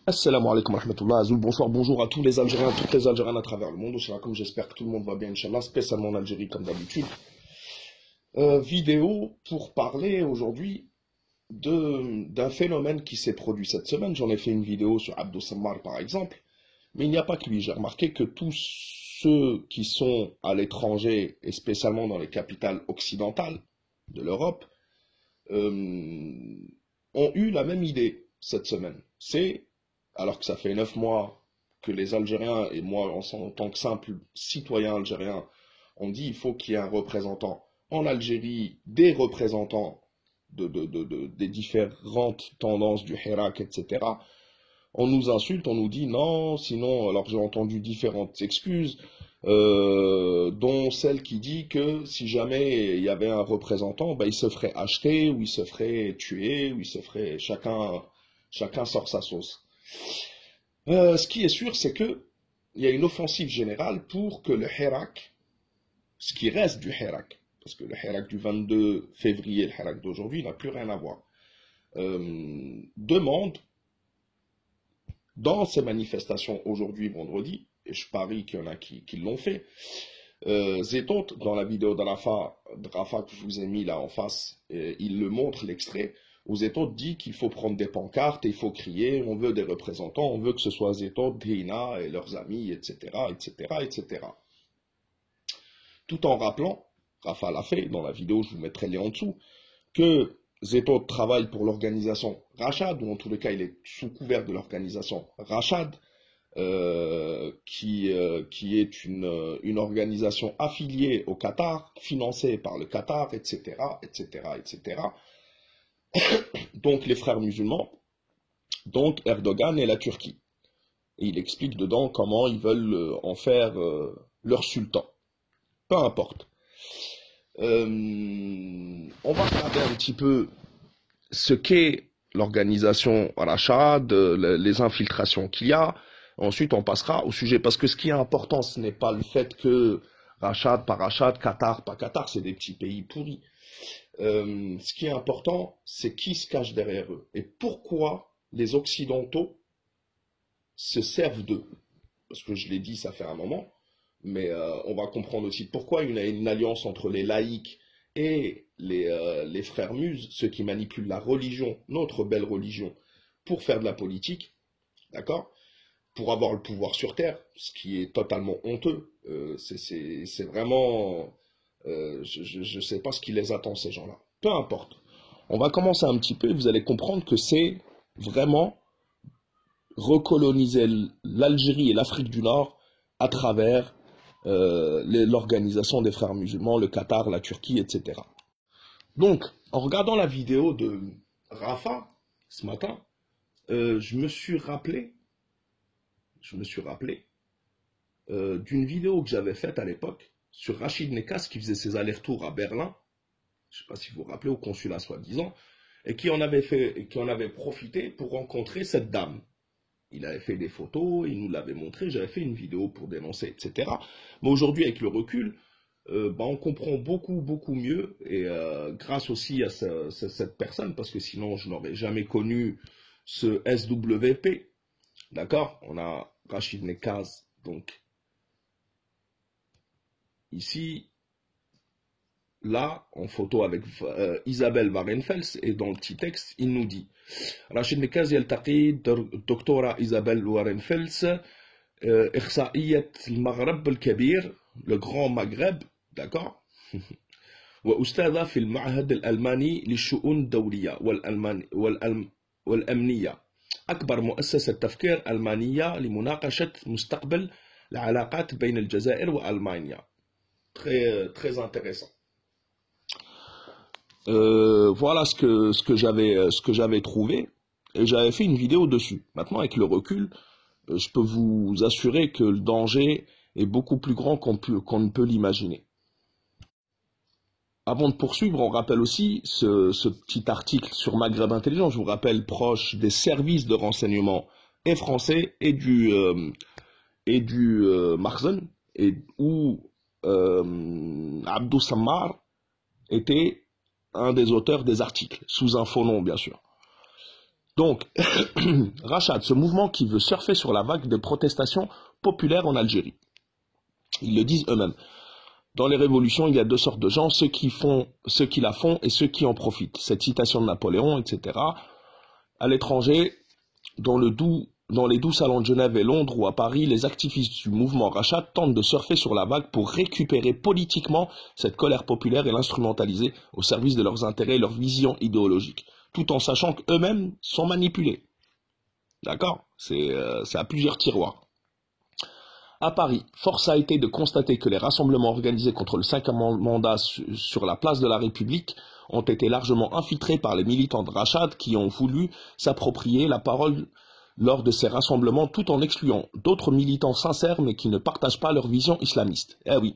Assalamu alaikum wa rahmatullah, Azoul, bonsoir, bonjour à tous les Algériens, toutes les Algériennes à travers le monde. Comme j'espère que tout le monde va bien, Inch'Allah, spécialement en Algérie comme d'habitude. Vidéo pour parler aujourd'hui d'un phénomène qui s'est produit cette semaine. J'en ai fait une vidéo sur Abdou Sammar par exemple, mais il n'y a pas que lui. J'ai remarqué que tous ceux qui sont à l'étranger, et spécialement dans les capitales occidentales de l'Europe, ont eu la même idée cette semaine. Alors que ça fait 9 mois que les Algériens, et moi en tant que simple citoyen algérien, on dit il faut qu'il y ait un représentant en Algérie, des représentants des différentes tendances du Hirak, etc. On nous insulte, on nous dit non, sinon, alors j'ai entendu différentes excuses, dont celle qui dit que si jamais il y avait un représentant, ben, il se ferait acheter, ou il se ferait tuer, ou il se ferait... Chacun sort sa sauce. Ce qui est sûr, c'est que il y a une offensive générale pour que le Hirak, ce qui reste du Hirak, parce que le Hirak du 22 février et le Hirak d'aujourd'hui n'a plus rien à voir, demande, dans ces manifestations aujourd'hui, vendredi, et je parie qu'il y en a qui l'ont fait, Zetot, dans la vidéo de Rafa que je vous ai mis là en face, il le montre, l'extrait, où Zetot dit qu'il faut prendre des pancartes et il faut crier, on veut des représentants, on veut que ce soit Zetot, Dina et leurs amis, etc., etc., etc. Tout en rappelant, Rafa l'a fait, dans la vidéo, je vous mettrai les en dessous, que Zetot travaille pour l'organisation Rachad, ou en tous les cas, il est sous couvert de l'organisation Rachad, qui est une organisation affiliée au Qatar, financée par le Qatar, etc., etc., etc., donc les frères musulmans, donc Erdogan et la Turquie. Et il explique dedans comment ils veulent en faire leur sultan. Peu importe. On va regarder un petit peu ce qu'est l'organisation Rachad, les infiltrations qu'il y a. Ensuite, on passera au sujet. Parce que ce qui est important, ce n'est pas le fait que Rachad, pas Rachad, Qatar, pas Qatar, c'est des petits pays pourris. Ce qui est important, c'est qui se cache derrière eux et pourquoi les Occidentaux se servent d'eux. Parce que je l'ai dit, ça fait un moment, mais on va comprendre aussi pourquoi il y a une alliance entre les laïcs et les frères muses, ceux qui manipulent la religion, notre belle religion, pour faire de la politique, d'accord ? Pour avoir le pouvoir sur Terre, ce qui est totalement honteux. C'est vraiment... je ne sais pas ce qui les attend, ces gens-là. Peu importe. On va commencer un petit peu et vous allez comprendre que c'est vraiment recoloniser l'Algérie et l'Afrique du Nord à travers l'organisation des frères musulmans, le Qatar, la Turquie, etc. Donc, en regardant la vidéo de Rafa ce matin, je me suis rappelé d'une vidéo que j'avais faite à l'époque sur Rachid Nekas qui faisait ses allers-retours à Berlin, je ne sais pas si vous vous rappelez, au consulat soi-disant, et qui en avait profité pour rencontrer cette dame. Il avait fait des photos, il nous l'avait montré, j'avais fait une vidéo pour dénoncer, etc. Mais aujourd'hui, avec le recul, on comprend beaucoup mieux, et grâce aussi à cette personne, parce que sinon je n'aurais jamais connu ce SWP. D'accord? On a Rachid Nekas, donc ici, là, en photo avec Isabelle Warenfels, et dans le petit texte, il nous dit Rachid Nekas يلتقي الدكتورة إيزابيل وارنفيلس إخصائية المغرب الكبير, le grand Maghreb, d'accord, وأستاذة في المعهد الألماني للشؤون الدولية والأمنية, أكبر مؤسسة تفكير ألمانية لمناقشة مستقبل العلاقات بين الجزائر وألمانيا. Très intéressant. Voilà ce que j'avais trouvé, et j'avais fait une vidéo dessus. Maintenant, avec le recul, je peux vous assurer que le danger est beaucoup plus grand qu'on ne peut l'imaginer. Avant de poursuivre, on rappelle aussi ce petit article sur Maghreb Intelligent, je vous rappelle, proche des services de renseignement et français et du Marzen, où Abdou Sammar était un des auteurs des articles, sous un faux nom bien sûr. Donc, Rachad, ce mouvement qui veut surfer sur la vague de protestations populaires en Algérie. Ils le disent eux-mêmes. Dans les révolutions, il y a deux sortes de gens, ceux qui la font et ceux qui en profitent. Cette citation de Napoléon, etc. À l'étranger, dans les doux salons de Genève et Londres ou à Paris, les activistes du mouvement Rachad tentent de surfer sur la vague pour récupérer politiquement cette colère populaire et l'instrumentaliser au service de leurs intérêts et leur vision idéologique, tout en sachant qu'eux-mêmes sont manipulés. D'accord ? C'est à plusieurs tiroirs. À Paris, force a été de constater que les rassemblements organisés contre le 5e mandat sur la place de la République ont été largement infiltrés par les militants de Rachad qui ont voulu s'approprier la parole lors de ces rassemblements tout en excluant d'autres militants sincères mais qui ne partagent pas leur vision islamiste. Eh oui.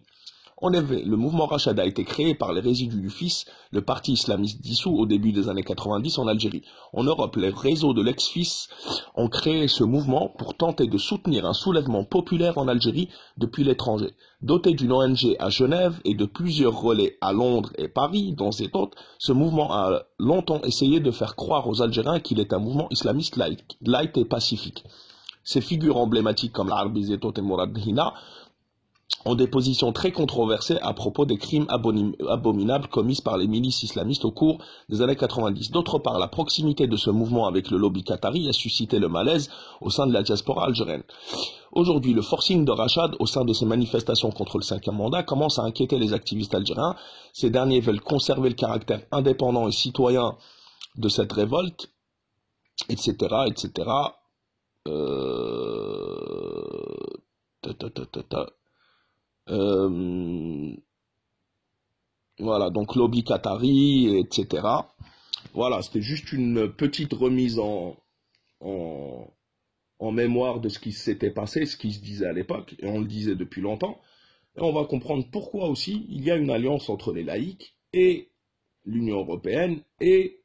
En effet, le mouvement Rachad a été créé par les résidus du FIS, le parti islamiste dissous au début des années 90 en Algérie. En Europe, les réseaux de l'ex-FIS ont créé ce mouvement pour tenter de soutenir un soulèvement populaire en Algérie depuis l'étranger. Doté d'une ONG à Genève et de plusieurs relais à Londres et Paris, dont cet autre, ce mouvement a longtemps essayé de faire croire aux Algériens qu'il est un mouvement islamiste light et pacifique. Ces figures emblématiques comme l'Arbi Zetot et Mourad Hina ont des positions très controversées à propos des crimes abominables commis par les milices islamistes au cours des années 90. D'autre part, la proximité de ce mouvement avec le lobby qatari a suscité le malaise au sein de la diaspora algérienne. Aujourd'hui, le forcing de Rachad au sein de ces manifestations contre le 5e mandat commence à inquiéter les activistes algériens. Ces derniers veulent conserver le caractère indépendant et citoyen de cette révolte, etc., etc. Voilà, donc lobby qatari, etc. Voilà, c'était juste une petite remise en mémoire de ce qui s'était passé, ce qui se disait à l'époque, et on le disait depuis longtemps. Et on va comprendre pourquoi aussi il y a une alliance entre les laïcs et l'Union européenne et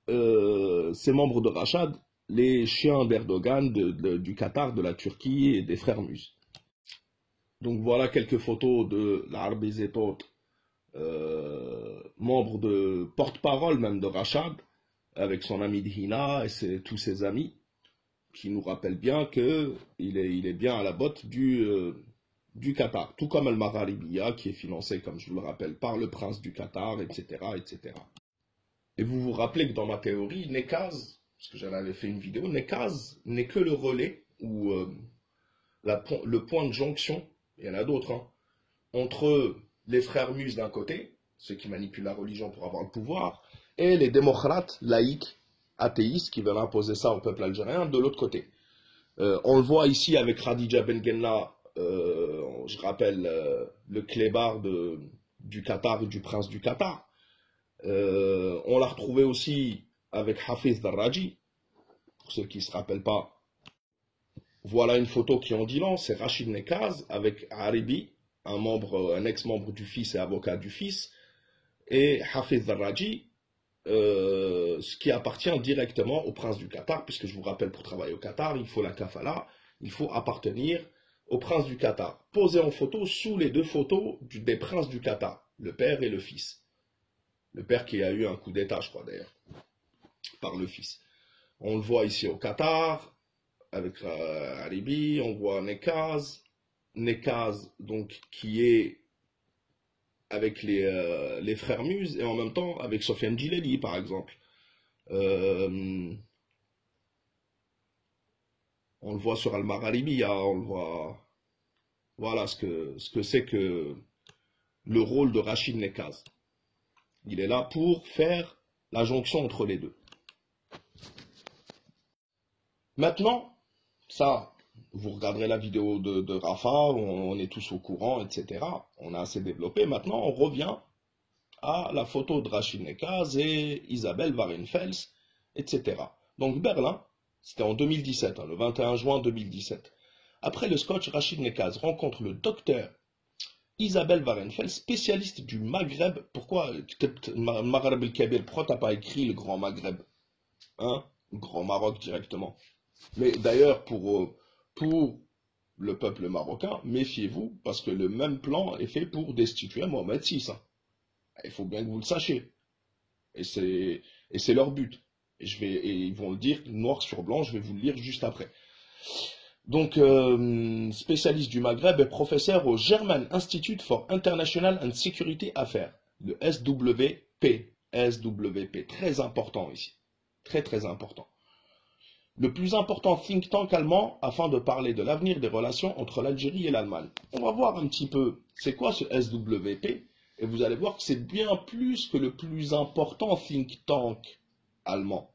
ses membres de Rachad, les chiens d'Erdogan, du Qatar, de la Turquie et des frères Mus. Donc voilà quelques photos de l'Arbi Zetot, membre de porte-parole même de Rachad, avec son ami Hina et tous ses amis, qui nous rappellent bien qu'il est bien à la botte du Qatar, tout comme Al-Magharibiya, qui est financé, comme je vous le rappelle, par le prince du Qatar, etc., etc. Et vous vous rappelez que dans ma théorie, Nekaz, parce que j'en avais fait une vidéo, Nekaz n'est que le relais, ou le point de jonction, il y en a d'autres, hein, entre les frères Mus d'un côté, ceux qui manipulent la religion pour avoir le pouvoir, et les démocrates laïcs, athéistes, qui veulent imposer ça au peuple algérien de l'autre côté. On le voit ici avec Khadija Ben Ghenna, je rappelle le clébard du Qatar et du prince du Qatar. On l'a retrouvé aussi avec Hafiz Darraji, pour ceux qui ne se rappellent pas. Voilà une photo qui en dit long, c'est Rachid Nekaz avec Aribi, un ex-membre du FIS et avocat du FIS, et Hafiz Darraji, ce qui appartient directement au prince du Qatar, puisque je vous rappelle, pour travailler au Qatar, il faut la kafala, il faut appartenir au prince du Qatar. Posé en photo sous les deux photos des princes du Qatar, le père et le fils. Le père qui a eu un coup d'état, je crois d'ailleurs, par le fils. On le voit ici au Qatar, avec Aribi, on voit Nekaz, donc qui est avec les frères Mus, et en même temps avec Sofiane Djileli, par exemple. On le voit sur Al-Magharibiya, on le voit. Voilà ce que c'est que le rôle de Rachid Nekaz. Il est là pour faire la jonction entre les deux. Maintenant, ça, vous regarderez la vidéo de Rafa, on est tous au courant, etc. On a assez développé. Maintenant, on revient à la photo de Rachid Nekaz et Isabelle Warenfels, etc. Donc Berlin, c'était en 2017, le 21 juin 2017. Après le scotch, Rachid Nekaz rencontre le docteur Isabelle Warenfels, spécialiste du Maghreb. Pourquoi Maghreb el-Kabir, pourquoi t'as pas écrit le Grand Maghreb, hein? Grand Maroc directement. Mais d'ailleurs, pour le peuple marocain, méfiez-vous, parce que le même plan est fait pour destituer Mohamed VI. Hein. Il faut bien que vous le sachiez. Et c'est leur but. Et ils vont le dire noir sur blanc, je vais vous le lire juste après. Donc, spécialiste du Maghreb et professeur au German Institute for International and Security Affairs, le SWP. SWP, très important ici. Très très important. Le plus important think tank allemand afin de parler de l'avenir des relations entre l'Algérie et l'Allemagne. On va voir un petit peu c'est quoi ce SWP et vous allez voir que c'est bien plus que le plus important think tank allemand.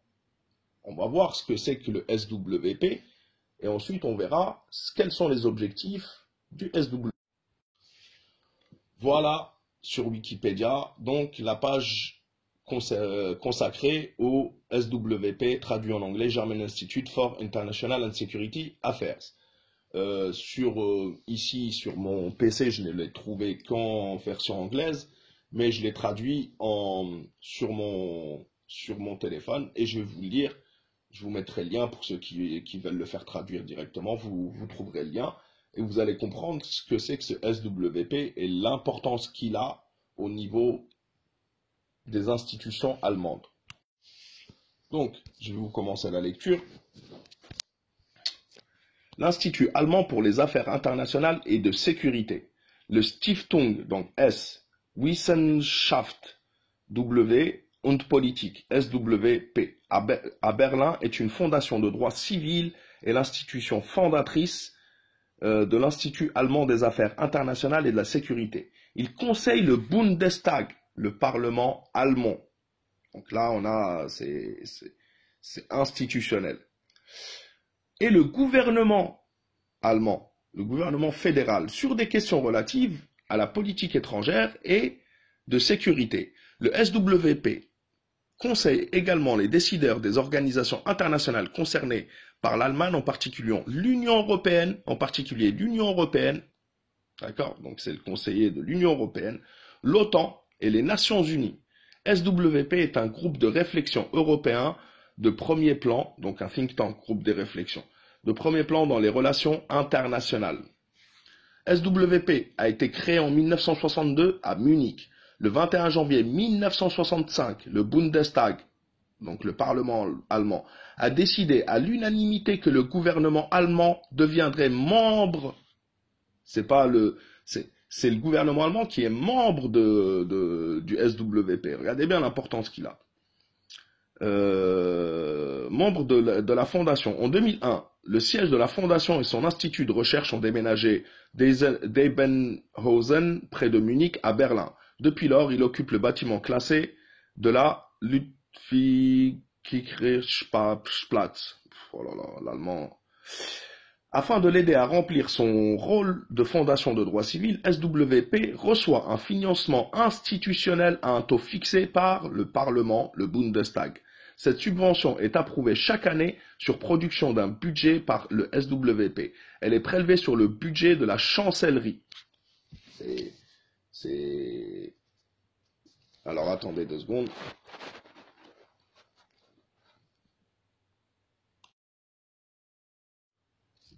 On va voir ce que c'est que le SWP et ensuite on verra quels sont les objectifs du SWP. Voilà sur Wikipédia donc la page consacré au SWP, traduit en anglais, German Institute for International and Security Affairs. Ici, sur mon PC, je ne l'ai trouvé qu'en version anglaise, mais je l'ai traduit sur mon téléphone et je vais vous le lire. Je vous mettrai le lien pour ceux qui veulent le faire traduire directement. Vous trouverez le lien et vous allez comprendre ce que c'est que ce SWP et l'importance qu'il a au niveau des institutions allemandes. Donc, je vais vous commencer la lecture. L'Institut allemand pour les affaires internationales et de sécurité, le Stiftung, donc S, Wissenschaft, W, und Politik, SWP, à Berlin, est une fondation de droit civil et l'institution fondatrice de l'Institut allemand des affaires internationales et de la sécurité. Il conseille le Bundestag, le Parlement allemand. Donc là, c'est institutionnel. Et le gouvernement allemand, le gouvernement fédéral, sur des questions relatives à la politique étrangère et de sécurité. Le SWP conseille également les décideurs des organisations internationales concernées par l'Allemagne, en particulier l'Union européenne, d'accord, donc c'est le conseiller de l'Union européenne, l'OTAN et les Nations unies. SWP est un groupe de réflexion européen de premier plan, donc un think tank, groupe de réflexion, de premier plan dans les relations internationales. SWP a été créé en 1962 à Munich. Le 21 janvier 1965, le Bundestag, donc le Parlement allemand, a décidé à l'unanimité que le gouvernement allemand deviendrait membre. C'est le gouvernement allemand qui est membre du SWP. Regardez bien l'importance qu'il a. Membre de la fondation. En 2001, le siège de la fondation et son institut de recherche ont déménagé d'Ebenhausen, près de Munich, à Berlin. Depuis lors, il occupe le bâtiment classé de la Ludwig-Kirchplatz. Oh là là, l'allemand. Afin de l'aider à remplir son rôle de fondation de droit civil, SWP reçoit un financement institutionnel à un taux fixé par le Parlement, le Bundestag. Cette subvention est approuvée chaque année sur production d'un budget par le SWP. Elle est prélevée sur le budget de la chancellerie. Alors attendez 2 secondes.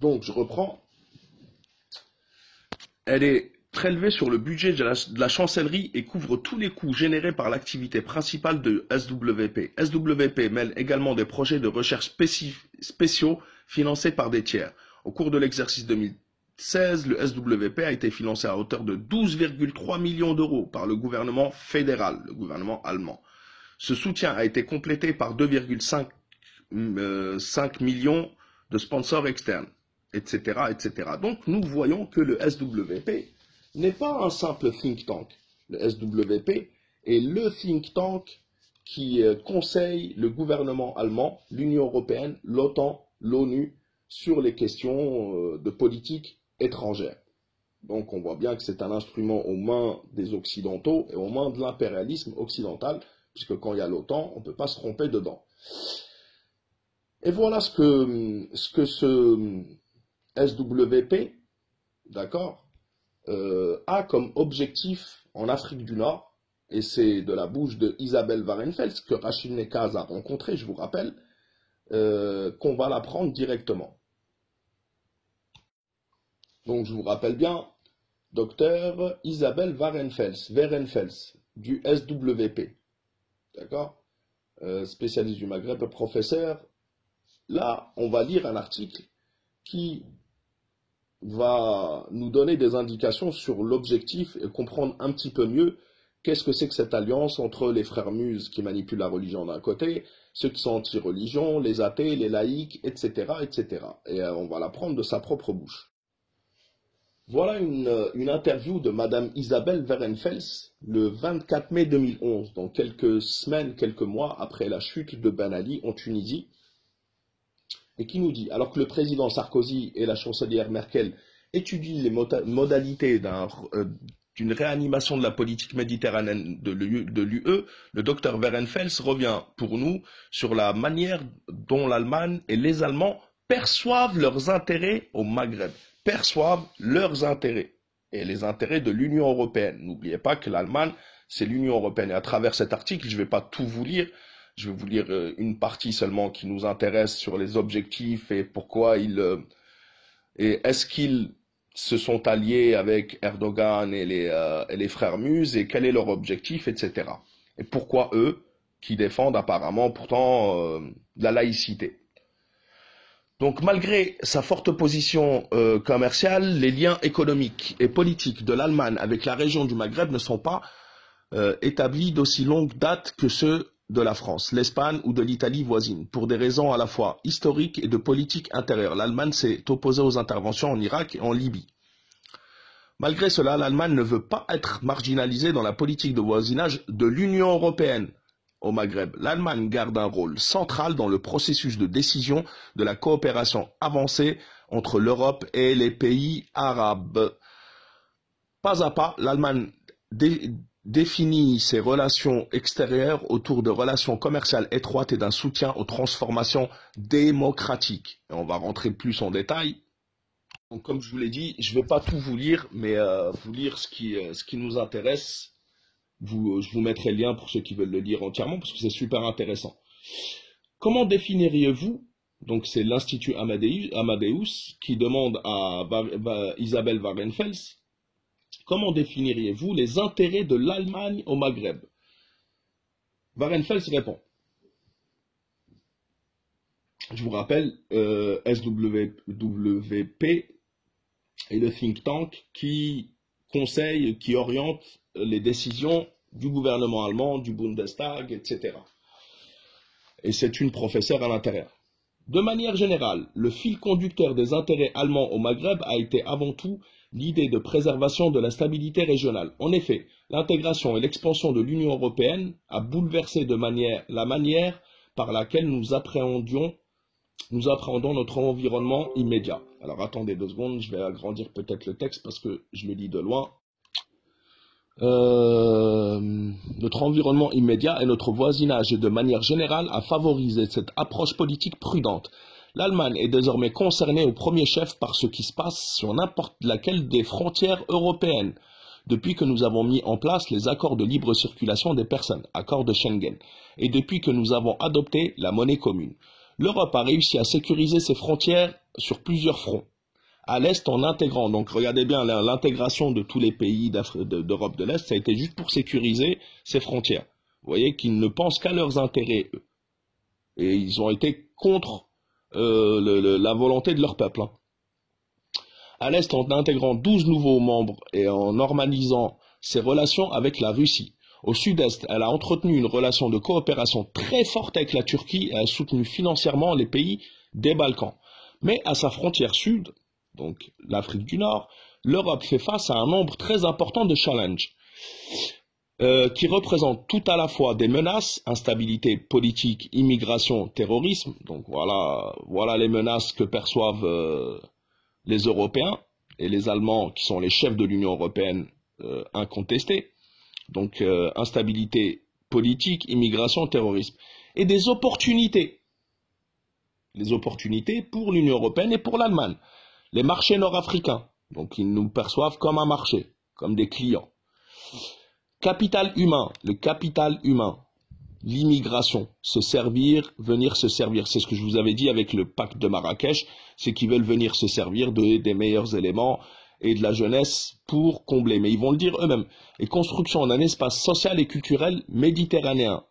Donc je reprends. Elle est prélevée sur le budget de la chancellerie et couvre tous les coûts générés par l'activité principale de SWP. SWP mêle également des projets de recherche spéciaux financés par des tiers. Au cours de l'exercice 2016, le SWP a été financé à hauteur de 12,3 millions d'euros par le gouvernement fédéral, le gouvernement allemand. Ce soutien a été complété par 2,5 millions de sponsors externes, etc., etc. Donc nous voyons que le SWP n'est pas un simple think tank. Le SWP est le think tank qui conseille le gouvernement allemand, l'Union européenne, l'OTAN, l'ONU sur les questions de politique étrangère. Donc on voit bien que c'est un instrument aux mains des Occidentaux et aux mains de l'impérialisme occidental, puisque quand il y a l'OTAN, on ne peut pas se tromper dedans. Et voilà ce que ce SWP, d'accord, a comme objectif en Afrique du Nord, et c'est de la bouche de Isabelle Warenfels que Rachid Nekaz a rencontré, je vous rappelle, qu'on va l'apprendre directement. Donc je vous rappelle bien, docteur Isabelle Warenfels, du SWP, d'accord. spécialiste du Maghreb, professeur. Là, on va lire un article qui va nous donner des indications sur l'objectif et comprendre un petit peu mieux qu'est-ce que c'est que cette alliance entre les frères muses qui manipulent la religion d'un côté, ceux qui sont anti-religion, les athées, les laïcs, etc., etc. Et on va l'apprendre de sa propre bouche. Voilà une interview de Madame Isabelle Werenfels le 24 mai 2011, donc quelques semaines, quelques mois après la chute de Ben Ali en Tunisie, et qui nous dit, alors que le président Sarkozy et la chancelière Merkel étudient les modalités d'une réanimation de la politique méditerranéenne de l'UE, le docteur Werenfels revient pour nous sur la manière dont l'Allemagne et les Allemands perçoivent leurs intérêts au Maghreb, perçoivent leurs intérêts et les intérêts de l'Union européenne. N'oubliez pas que l'Allemagne, c'est l'Union européenne. Et à travers cet article, je ne vais pas tout vous lire, je vais vous lire une partie seulement qui nous intéresse sur les objectifs et pourquoi et est-ce qu'ils se sont alliés avec Erdogan et les frères muses et quel est leur objectif, etc. Et pourquoi eux, qui défendent apparemment pourtant la laïcité. Donc malgré sa forte position commerciale, les liens économiques et politiques de l'Allemagne avec la région du Maghreb ne sont pas établis d'aussi longue date que ceux de la France, l'Espagne ou de l'Italie voisine, pour des raisons à la fois historiques et de politique intérieure. L'Allemagne s'est opposée aux interventions en Irak et en Libye. Malgré cela, l'Allemagne ne veut pas être marginalisée dans la politique de voisinage de l'Union européenne au Maghreb. L'Allemagne garde un rôle central dans le processus de décision de la coopération avancée entre l'Europe et les pays arabes. Pas à pas, l'Allemagne définit ses relations extérieures autour de relations commerciales étroites et d'un soutien aux transformations démocratiques. Et on va rentrer plus en détail. Donc, comme je vous l'ai dit, je ne vais pas tout vous lire, mais vous lire ce qui nous intéresse. Je vous mettrai le lien pour ceux qui veulent le lire entièrement, parce que c'est super intéressant. Comment définiriez-vous, donc c'est l'Institut Amadeus qui demande à Isabelle Werenfels, comment définiriez-vous les intérêts de l'Allemagne au Maghreb? Werenfels répond. Je vous rappelle, SWP est le think tank qui conseille, qui oriente les décisions du gouvernement allemand, du Bundestag, etc. Et c'est une professeure à l'intérieur. De manière générale, le fil conducteur des intérêts allemands au Maghreb a été avant tout l'idée de préservation de la stabilité régionale. En effet, l'intégration et l'expansion de l'Union européenne a bouleversé la manière par laquelle nous appréhendons notre environnement immédiat. Alors attendez 2 secondes, je vais agrandir peut-être le texte parce que je le lis de loin. Notre environnement immédiat et notre voisinage de manière générale a favorisé cette approche politique prudente. L'Allemagne est désormais concernée au premier chef par ce qui se passe sur n'importe laquelle des frontières européennes, depuis que nous avons mis en place les accords de libre circulation des personnes, accords de Schengen, et depuis que nous avons adopté la monnaie commune. L'Europe a réussi à sécuriser ses frontières sur plusieurs fronts. À l'Est, en intégrant, donc regardez bien l'intégration de tous les pays d'Europe de l'Est, ça a été juste pour sécuriser ses frontières. Vous voyez qu'ils ne pensent qu'à leurs intérêts, eux. Et ils ont été contre la volonté de leur peuple. Hein. À l'Est, en intégrant 12 nouveaux membres et en normalisant ses relations avec la Russie. Au Sud-Est, elle a entretenu une relation de coopération très forte avec la Turquie et a soutenu financièrement les pays des Balkans. Mais à sa frontière sud, donc l'Afrique du Nord, l'Europe fait face à un nombre très important de challenges qui représentent tout à la fois des menaces, instabilité politique, immigration, terrorisme. Donc voilà les menaces que perçoivent les Européens et les Allemands qui sont les chefs de l'Union européenne incontestés. Donc instabilité politique, immigration, terrorisme. Et des opportunités. Les opportunités pour l'Union européenne et pour l'Allemagne. Les marchés nord-africains. Donc ils nous perçoivent comme un marché, comme des clients. Capital humain, le capital humain. L'immigration, se servir, venir se servir. C'est ce que je vous avais dit avec le pacte de Marrakech, c'est qu'ils veulent venir se servir des meilleurs éléments et de la jeunesse pour combler. Mais ils vont le dire eux-mêmes. Et construction d'un espace social et culturel méditerranéen.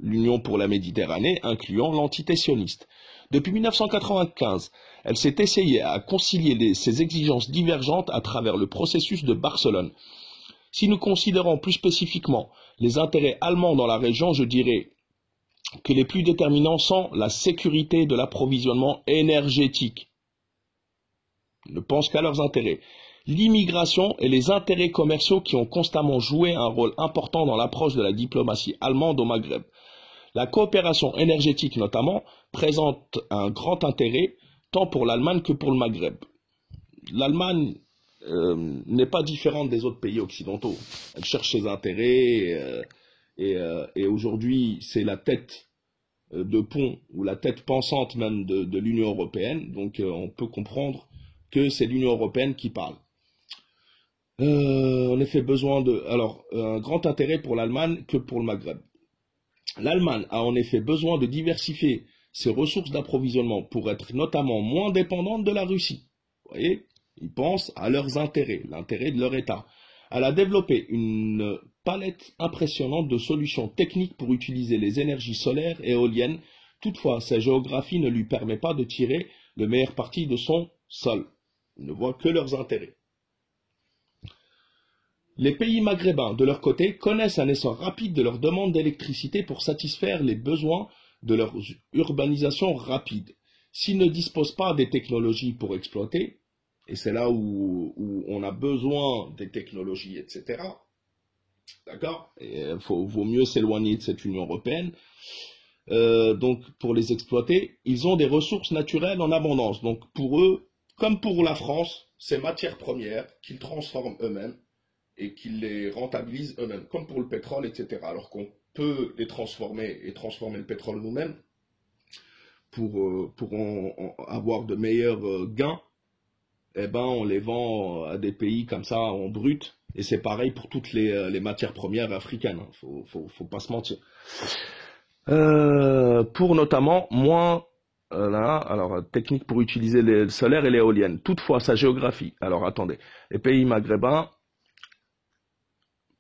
l'Union pour la Méditerranée, incluant l'entité sioniste. Depuis 1995, elle s'est essayée à concilier ces exigences divergentes à travers le processus de Barcelone. Si nous considérons plus spécifiquement les intérêts allemands dans la région, je dirais que les plus déterminants sont la sécurité de l'approvisionnement énergétique. Ils ne pensent qu'à leurs intérêts. L'immigration et les intérêts commerciaux qui ont constamment joué un rôle important dans l'approche de la diplomatie allemande au Maghreb. La coopération énergétique notamment présente un grand intérêt tant pour l'Allemagne que pour le Maghreb. L'Allemagne n'est pas différente des autres pays occidentaux. Elle cherche ses intérêts et aujourd'hui c'est la tête de pont ou la tête pensante même de l'Union européenne. Donc on peut comprendre que c'est l'Union européenne qui parle. En effet, un grand intérêt pour l'Allemagne que pour le Maghreb. L'Allemagne a en effet besoin de diversifier ses ressources d'approvisionnement pour être notamment moins dépendante de la Russie. Vous voyez, ils pensent à leurs intérêts, l'intérêt de leur État. Elle a développé une palette impressionnante de solutions techniques pour utiliser les énergies solaires et éoliennes. Toutefois, sa géographie ne lui permet pas de tirer le meilleur parti de son sol. Ils ne voient que leurs intérêts. Les pays maghrébins, de leur côté, connaissent un essor rapide de leur demande d'électricité pour satisfaire les besoins de leur urbanisation rapide. S'ils ne disposent pas des technologies pour exploiter, et c'est là où on a besoin des technologies, etc., d'accord, vaut mieux s'éloigner de cette Union européenne, donc pour les exploiter, ils ont des ressources naturelles en abondance. Donc pour eux, comme pour la France, ces matières premières qu'ils transforment eux-mêmes, et qu'ils les rentabilisent eux-mêmes, comme pour le pétrole, etc. Alors qu'on peut les transformer et transformer le pétrole nous-mêmes pour avoir de meilleurs gains, eh ben on les vend à des pays comme ça en brut, et c'est pareil pour toutes les matières premières africaines, hein. Faut pas se mentir. Pour notamment moins technique pour utiliser le solaire et l'éolienne. Toutefois, sa géographie. Alors attendez, les pays maghrébins,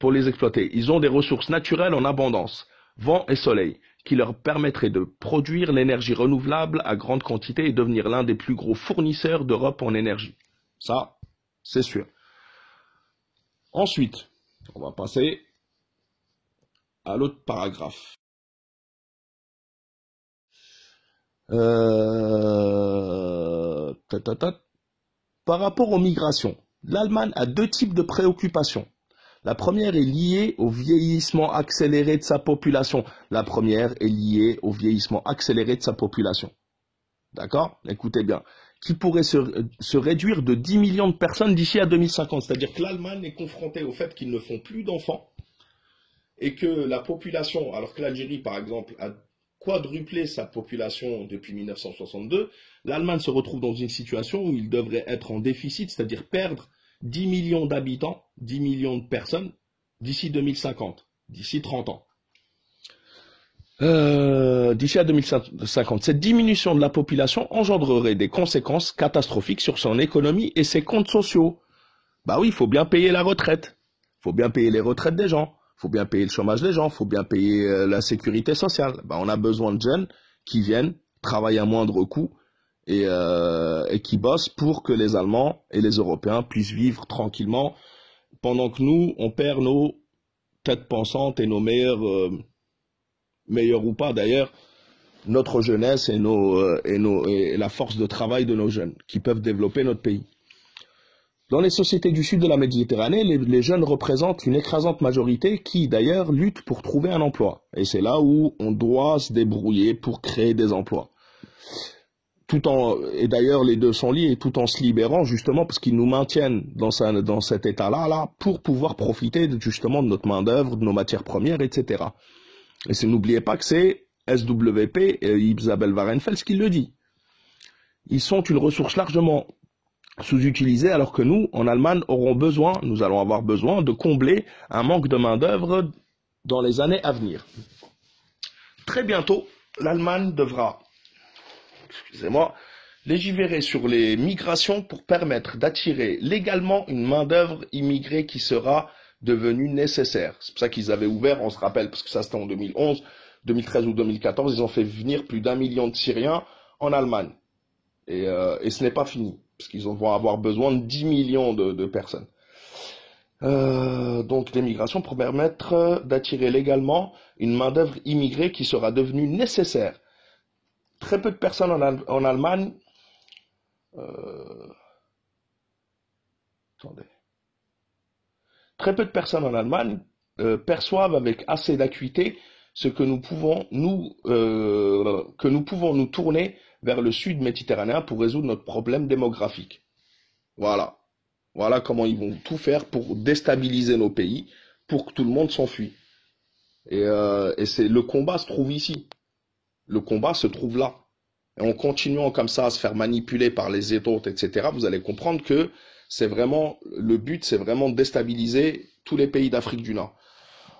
pour les exploiter, ils ont des ressources naturelles en abondance, vent et soleil, qui leur permettraient de produire l'énergie renouvelable à grande quantité et devenir l'un des plus gros fournisseurs d'Europe en énergie. Ça, c'est sûr. Ensuite, on va passer à l'autre paragraphe. Par rapport aux migrations, l'Allemagne a deux types de préoccupations. La première est liée au vieillissement accéléré de sa population. D'accord? Écoutez bien. Qui pourrait se réduire de 10 millions de personnes d'ici à 2050. C'est-à-dire que l'Allemagne est confrontée au fait qu'ils ne font plus d'enfants et que la population, alors que l'Algérie, par exemple, a quadruplé sa population depuis 1962, l'Allemagne se retrouve dans une situation où il devrait être en déficit, c'est-à-dire perdre 10 millions d'habitants, 10 millions de personnes, d'ici 2050, d'ici 30 ans. D'ici à 2050, cette diminution de la population engendrerait des conséquences catastrophiques sur son économie et ses comptes sociaux. Bah oui, il faut bien payer la retraite, il faut bien payer les retraites des gens, il faut bien payer le chômage des gens, il faut bien payer la sécurité sociale. Bah, on a besoin de jeunes qui viennent travailler à moindre coût et qui bossent pour que les Allemands et les Européens puissent vivre tranquillement pendant que nous, on perd nos têtes pensantes et nos meilleurs ou pas d'ailleurs, notre jeunesse et la force de travail de nos jeunes qui peuvent développer notre pays. Dans les sociétés du sud de la Méditerranée, les jeunes représentent une écrasante majorité qui d'ailleurs lutte pour trouver un emploi. Et c'est là où on doit se débrouiller pour créer des emplois. Et d'ailleurs les deux sont liés, tout en se libérant justement parce qu'ils nous maintiennent dans cet état-là pour pouvoir profiter justement de notre main-d'œuvre, de nos matières premières, etc. Et n'oubliez pas que c'est SWP et Isabelle Warenfels qui le dit. Ils sont une ressource largement sous-utilisée alors que nous, en Allemagne, nous allons avoir besoin de combler un manque de main-d'œuvre dans les années à venir. Très bientôt, l'Allemagne devra, légiférer sur les migrations pour permettre d'attirer légalement une main-d'œuvre immigrée qui sera devenue nécessaire. C'est pour ça qu'ils avaient ouvert, on se rappelle, parce que ça c'était en 2011, 2013 ou 2014, ils ont fait venir plus d'1 million de Syriens en Allemagne. Et ce n'est pas fini, parce qu'ils vont avoir besoin de 10 millions de personnes. Donc l'immigration pour permettre d'attirer légalement une main-d'œuvre immigrée qui sera devenue nécessaire. Très peu de personnes en Allemagne. Attendez. Très peu de personnes en Allemagne perçoivent avec assez d'acuité ce que nous pouvons nous tourner vers le sud méditerranéen pour résoudre notre problème démographique. Voilà. Voilà comment ils vont tout faire pour déstabiliser nos pays, pour que tout le monde s'enfuit. Et le combat se trouve ici. Le combat se trouve là. Et en continuant comme ça à se faire manipuler par les étoiles, etc., vous allez comprendre que le but, c'est vraiment de déstabiliser tous les pays d'Afrique du Nord.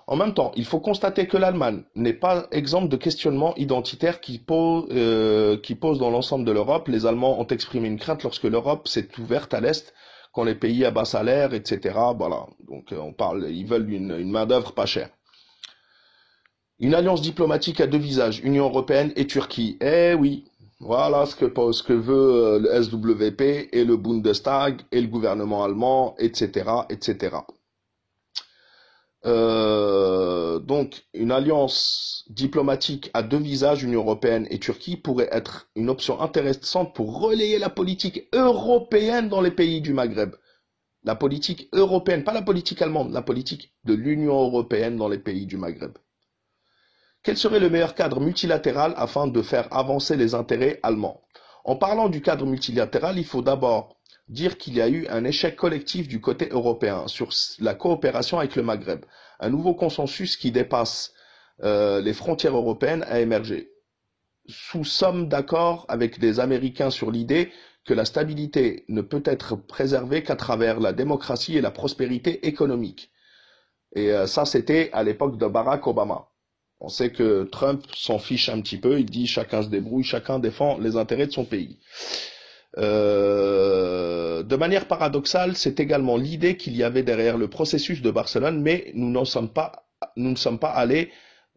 En même temps, il faut constater que l'Allemagne n'est pas exemple de questionnement identitaire qui pose dans l'ensemble de l'Europe. Les Allemands ont exprimé une crainte lorsque l'Europe s'est ouverte à l'Est, quand les pays à bas salaire, etc. Voilà. Donc ils veulent une main-d'œuvre pas chère. Une alliance diplomatique à deux visages, Union européenne et Turquie. Eh oui, voilà ce que veut le SWP et le Bundestag et le gouvernement allemand, etc., etc. Donc, une alliance diplomatique à deux visages, Union européenne et Turquie, pourrait être une option intéressante pour relayer la politique européenne dans les pays du Maghreb. La politique européenne, pas la politique allemande, la politique de l'Union européenne dans les pays du Maghreb. Quel serait le meilleur cadre multilatéral afin de faire avancer les intérêts allemands? En parlant du cadre multilatéral, il faut d'abord dire qu'il y a eu un échec collectif du côté européen sur la coopération avec le Maghreb. Un nouveau consensus qui dépasse les frontières européennes a émergé. Nous sommes d'accord avec les Américains sur l'idée que la stabilité ne peut être préservée qu'à travers la démocratie et la prospérité économique. Et ça, c'était à l'époque de Barack Obama. On sait que Trump s'en fiche un petit peu, il dit chacun se débrouille, chacun défend les intérêts de son pays. De manière paradoxale, c'est également l'idée qu'il y avait derrière le processus de Barcelone, mais nous n'en sommes pas allés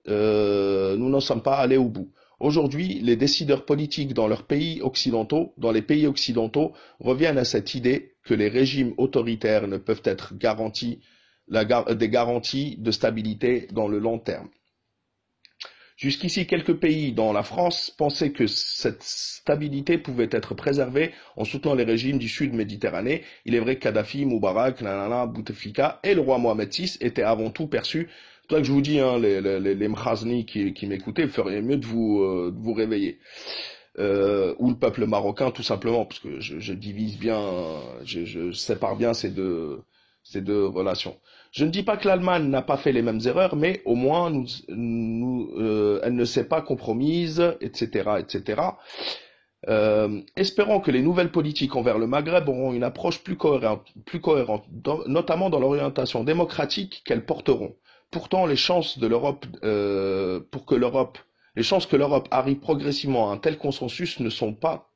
au bout. Aujourd'hui, les décideurs politiques dans les pays occidentaux reviennent à cette idée que les régimes autoritaires ne peuvent être des garanties de stabilité dans le long terme. Jusqu'ici, quelques pays, dont la France, pensaient que cette stabilité pouvait être préservée en soutenant les régimes du sud Méditerranée. Il est vrai que Kadhafi, Moubarak, Bouteflika et le roi Mohamed VI étaient avant tout perçus. C'est pour ça que je vous dis, hein, les Mkhazni qui m'écoutaient, vous feriez mieux de vous réveiller. Ou le peuple marocain, tout simplement, parce que je divise bien, je sépare bien ces deux relations. Je ne dis pas que l'Allemagne n'a pas fait les mêmes erreurs, mais au moins elle ne s'est pas compromise, etc., etc. Espérons que les nouvelles politiques envers le Maghreb auront une approche plus cohérente, notamment dans l'orientation démocratique qu'elles porteront. Pourtant, les chances que l'Europe arrive progressivement à un tel consensus ne sont pas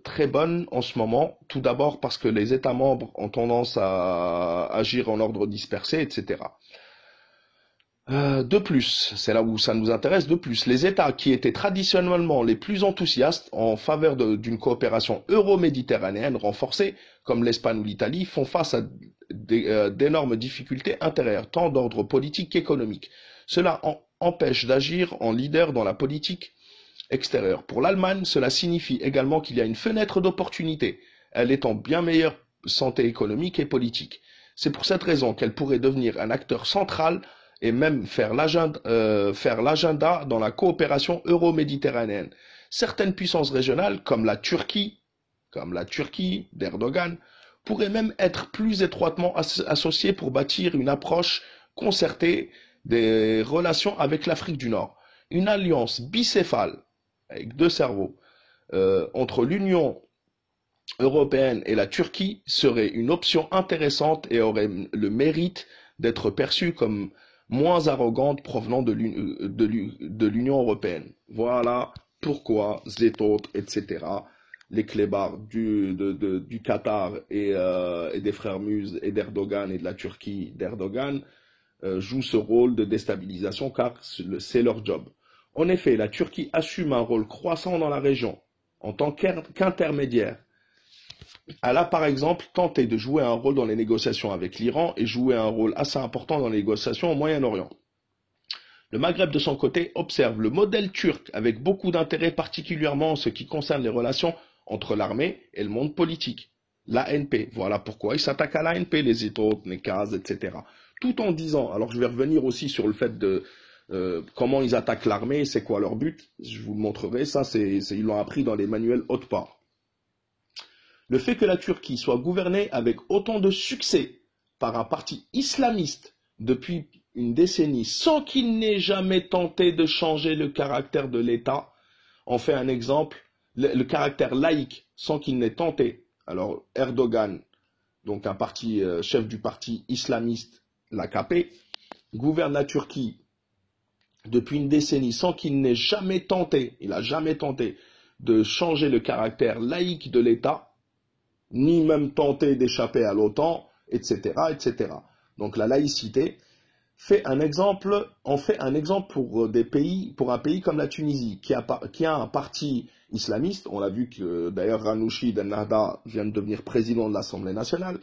très bonne en ce moment, tout d'abord parce que les États membres ont tendance à agir en ordre dispersé, etc. De plus, c'est là où ça nous intéresse, de plus, les États qui étaient traditionnellement les plus enthousiastes en faveur d'une coopération euro-méditerranéenne renforcée, comme l'Espagne ou l'Italie, font face à d'énormes difficultés intérieures, tant d'ordre politique qu'économique. Cela empêche d'agir en leader dans la politique extérieure. Pour l'Allemagne, cela signifie également qu'il y a une fenêtre d'opportunité. Elle est en bien meilleure santé économique et politique. C'est pour cette raison qu'elle pourrait devenir un acteur central et même faire l'agenda dans la coopération euro-méditerranéenne. Certaines puissances régionales, comme la Turquie d'Erdogan, pourraient même être plus étroitement associées pour bâtir une approche concertée des relations avec l'Afrique du Nord. Une alliance bicéphale avec deux cerveaux, entre l'Union européenne et la Turquie serait une option intéressante et aurait le mérite d'être perçue comme moins arrogante provenant de l'Union européenne. Voilà pourquoi Zetot, etc., les clébards du Qatar et des frères Muses et d'Erdogan et de la Turquie d'Erdogan jouent ce rôle de déstabilisation car c'est leur job. En effet, la Turquie assume un rôle croissant dans la région en tant qu'intermédiaire. Elle a par exemple tenté de jouer un rôle dans les négociations avec l'Iran et jouer un rôle assez important dans les négociations au Moyen-Orient. Le Maghreb de son côté observe le modèle turc avec beaucoup d'intérêt, particulièrement en ce qui concerne les relations entre l'armée et le monde politique. L'ANP, voilà pourquoi il s'attaque à l'ANP, les États, les Kaz, etc. Tout en disant, alors je vais revenir aussi sur le fait de comment ils attaquent l'armée, c'est quoi leur but, je vous le montrerai, ça ils l'ont appris dans les manuels Haute-Part. Le fait que la Turquie soit gouvernée avec autant de succès par un parti islamiste depuis une décennie sans qu'il n'ait jamais tenté de changer le caractère de l'État en fait un exemple, le caractère laïque sans qu'il n'ait tenté. Alors Erdogan, donc un parti chef du parti islamiste, l'AKP, gouverne la Turquie depuis une décennie sans qu'il n'ait jamais tenté, il n'a jamais tenté de changer le caractère laïque de l'État, ni même tenté d'échapper à l'OTAN, etc., etc. Donc la laïcité en fait un exemple pour un pays comme la Tunisie, qui a un parti islamiste. On l'a vu que d'ailleurs Ranouchi Ennahda vient de devenir président de l'Assemblée nationale,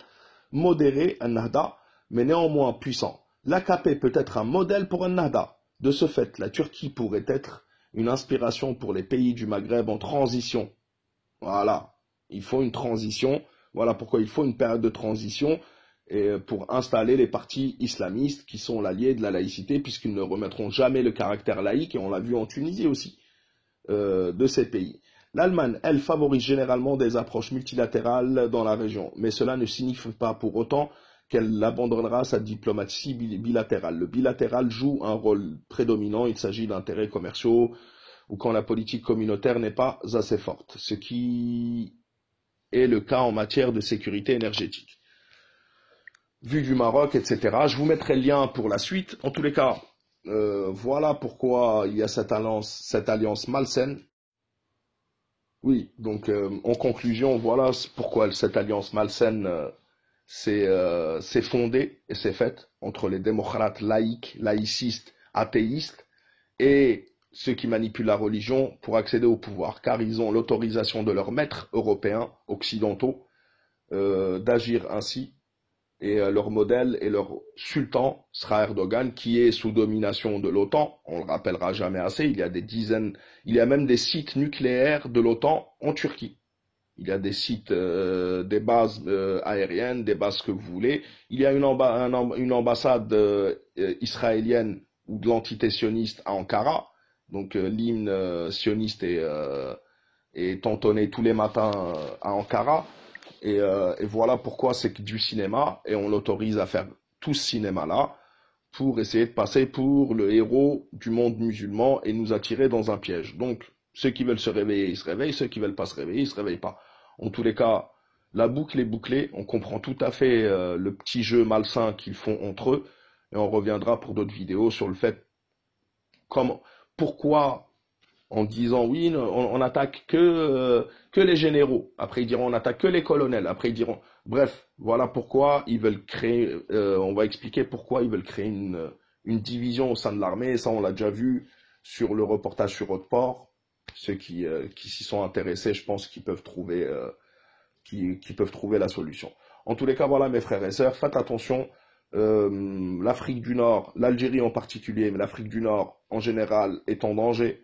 modéré Ennahda, mais néanmoins puissant. L'AKP peut être un modèle pour Ennahda. De ce fait, la Turquie pourrait être une inspiration pour les pays du Maghreb en transition. Voilà, il faut une transition. Voilà pourquoi il faut une période de transition pour installer les partis islamistes qui sont l'allié de la laïcité, puisqu'ils ne remettront jamais le caractère laïque, et on l'a vu en Tunisie aussi, de ces pays. L'Allemagne, elle, favorise généralement des approches multilatérales dans la région, mais cela ne signifie pas pour autant qu'elle abandonnera sa diplomatie bilatérale. Le bilatéral joue un rôle prédominant, il s'agit d'intérêts commerciaux, ou quand la politique communautaire n'est pas assez forte, ce qui est le cas en matière de sécurité énergétique. Vu du Maroc, etc. Je vous mettrai le lien pour la suite. En tous les cas, voilà pourquoi il y a cette alliance malsaine. Oui, donc en conclusion, voilà pourquoi cette alliance malsaine s'est fondée et s'est faite entre les démocrates laïcs, laïcistes, athéistes et ceux qui manipulent la religion pour accéder au pouvoir, car ils ont l'autorisation de leurs maîtres européens, occidentaux, d'agir ainsi. Et leur modèle et leur sultan sera Erdogan, qui est sous domination de l'OTAN. On le rappellera jamais assez. Il y a même des sites nucléaires de l'OTAN en Turquie. Il y a des sites, des bases aériennes, des bases que vous voulez. Il y a une ambassade israélienne ou de l'entité sioniste à Ankara. Donc l'hymne sioniste est entonné tous les matins à Ankara. Et voilà pourquoi c'est que du cinéma, et on l'autorise à faire tout ce cinéma-là pour essayer de passer pour le héros du monde musulman et nous attirer dans un piège. Donc, ceux qui veulent se réveiller, ils se réveillent, ceux qui veulent pas se réveiller, ils se réveillent pas. En tous les cas, la boucle est bouclée, on comprend tout à fait le petit jeu malsain qu'ils font entre eux, et on reviendra pour d'autres vidéos sur le fait pourquoi en disant oui, on attaque que les généraux. Après ils diront on attaque que les colonels. Après ils diront, bref, voilà pourquoi ils veulent créer, on va expliquer pourquoi ils veulent créer une division au sein de l'armée. Ça on l'a déjà vu sur le reportage sur Haute-Port. Ceux qui s'y sont intéressés, je pense qu'ils peuvent trouver la solution. En tous les cas, voilà mes frères et sœurs, faites attention. L'Afrique du Nord, l'Algérie en particulier, mais l'Afrique du Nord en général est en danger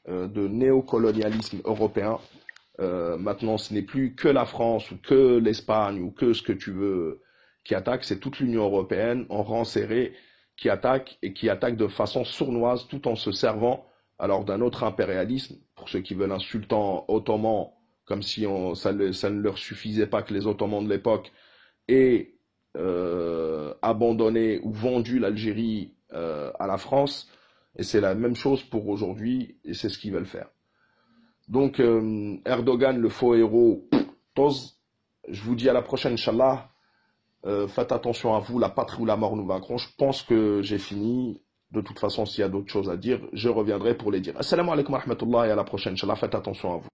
de néocolonialisme européen. Maintenant, ce n'est plus que la France ou que l'Espagne ou que ce que tu veux qui attaque, c'est toute l'Union européenne en rang serré qui attaque et qui attaque de façon sournoise tout en se servant alors d'un autre impérialisme, pour ceux qui veulent un sultan ottoman, comme si ça ne leur suffisait pas que les Ottomans de l'époque aient abandonné ou vendu l'Algérie à la France. Et c'est la même chose pour aujourd'hui, et c'est ce qu'ils veulent faire. Donc, Erdogan, le faux héros, je vous dis à la prochaine, Inch'Allah. Faites attention à vous, la patrie ou la mort nous vaincront. Je pense que j'ai fini. De toute façon, s'il y a d'autres choses à dire, je reviendrai pour les dire. Assalamu alaikum wa rahmatullah et à la prochaine, Inch'Allah. Faites attention à vous.